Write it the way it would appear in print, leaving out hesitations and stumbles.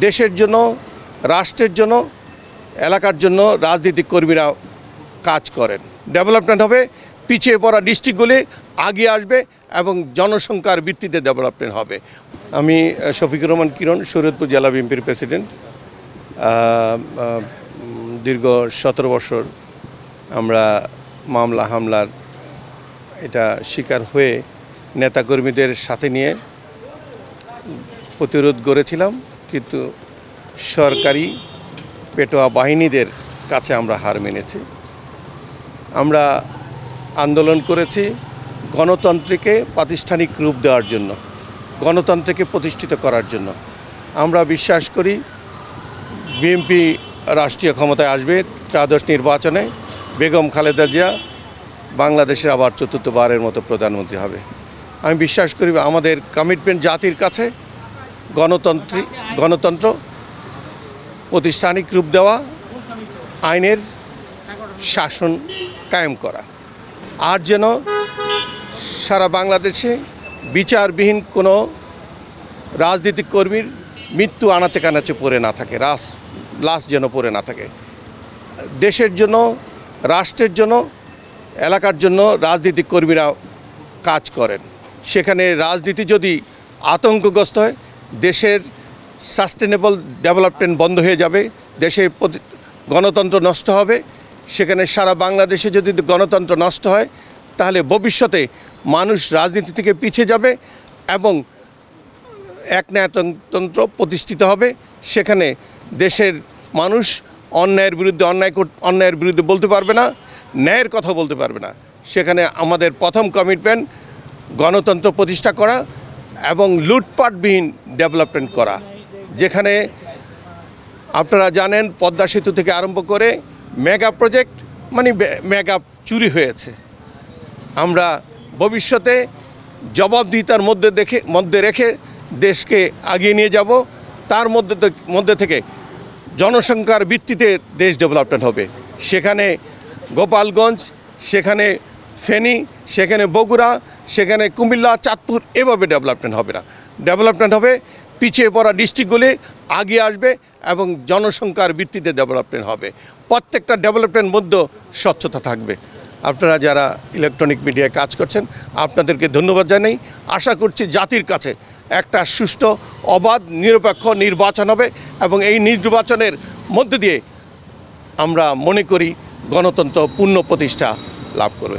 দেশের জন্য, রাষ্ট্রের জন্য, এলাকার জন্য রাজনৈতিক কর্মীরা কাজ করেন। ডেভেলপমেন্ট হবে, পিছিয়ে পড়া ডিস্ট্রিক্টগুলি আগিয়ে আসবে এবং জনসংখ্যার ভিত্তিতে ডেভেলপমেন্ট হবে। আমি শফিকুর রহমান কিরণ, শরীয়তপুর জেলা বিএনপির প্রেসিডেন্ট। দীর্ঘ 17 বছর আমরা মামলা হামলার এটা শিকার হয়ে নেতাকর্মীদের সাথে নিয়ে প্রতিরোধ গড়েছিলাম, কিন্তু সরকারি পেটোয়া বাহিনীদের কাছে আমরা হার মেনেছি। আমরা আন্দোলন করেছি গণতন্ত্রকে প্রাতিষ্ঠানিক রূপ দেওয়ার জন্য, গণতন্ত্রকে প্রতিষ্ঠিত করার জন্য। আমরা বিশ্বাস করি বিএনপি রাষ্ট্রীয় ক্ষমতায় আসবে, ত্রয়োদশ নির্বাচনে বেগম খালেদা জিয়া বাংলাদেশের আবার চতুর্থবারের মতো প্রধানমন্ত্রী হবে। আমি বিশ্বাস করি আমাদের কমিটমেন্ট জাতির কাছে গণতন্ত্র প্রাতিষ্ঠানিক রূপ দেওয়া, আইনের শাসন কায়েম করা, আর যেন সারা বাংলাদেশে বিচারবিহীন কোনো রাজনৈতিক কর্মীর মৃত্যু আনাচে কানাচে পড়ে না থাকে, লাশ যেন পড়ে না থাকে। দেশের জন্য, রাষ্ট্রের জন্য, এলাকার জন্য রাজনৈতিক কর্মীরা কাজ করেন। সেখানে রাজনীতি যদি আতঙ্কগ্রস্ত হয়, দেশের সাস্টেনেবল ডেভেলপমেন্ট বন্ধ হয়ে যাবে, দেশের গণতন্ত্র নষ্ট হবে। সেখানে সারা বাংলাদেশে যদি গণতন্ত্র নষ্ট হয়, তাহলে ভবিষ্যতে মানুষ রাজনীতি থেকে পিছিয়ে যাবে এবং একনায়কতন্ত্র প্রতিষ্ঠিত হবে। সেখানে দেশের মানুষ অন্যায়ের বিরুদ্ধে বলতে পারবে না, ন্যায়ের কথা বলতে পারবে না। সেখানে আমাদের প্রথম কমিটমেন্ট গণতন্ত্র প্রতিষ্ঠা করা এবং লুটপাটবিহীন ডেভেলপমেন্ট করা। যেখানে আপনারা জানেন পদ্মা সেতু থেকে আরম্ভ করে মেগা প্রজেক্ট মেগা চুরি হয়েছে। আমরা ভবিষ্যতে জবাবদিহিতার মধ্যে রেখে দেশকে আগিয়ে নিয়ে যাব। তার মধ্যে থেকে জনসংখ্যার ভিত্তিতে দেশ ডেভেলপমেন্ট হবে। সেখানে গোপালগঞ্জ, সেখানে ফেনী, সেখানে বগুড়া, সেখানে কুমিল্লা, চাঁদপুর, এভাবে ডেভেলপমেন্ট হবে না। ডেভেলপমেন্ট হবে, পিছিয়ে পড়া ডিস্ট্রিক্টগুলি আগিয়ে আসবে এবং জনসংখ্যার ভিত্তিতে ডেভেলপমেন্ট হবে। প্রত্যেকটা ডেভেলপমেন্ট মধ্যে স্বচ্ছতা থাকবে। আপনারা যারা ইলেকট্রনিক মিডিয়ায় কাজ করছেন, আপনাদেরকে ধন্যবাদ জানাই। আশা করছি জাতির কাছে একটা সুষ্ঠু, অবাধ, নিরপেক্ষ নির্বাচন হবে এবং এই নির্বাচনের মধ্যে দিয়ে আমরা মনে করি গণতন্ত্র পূর্ণ প্রতিষ্ঠা লাভ করবে।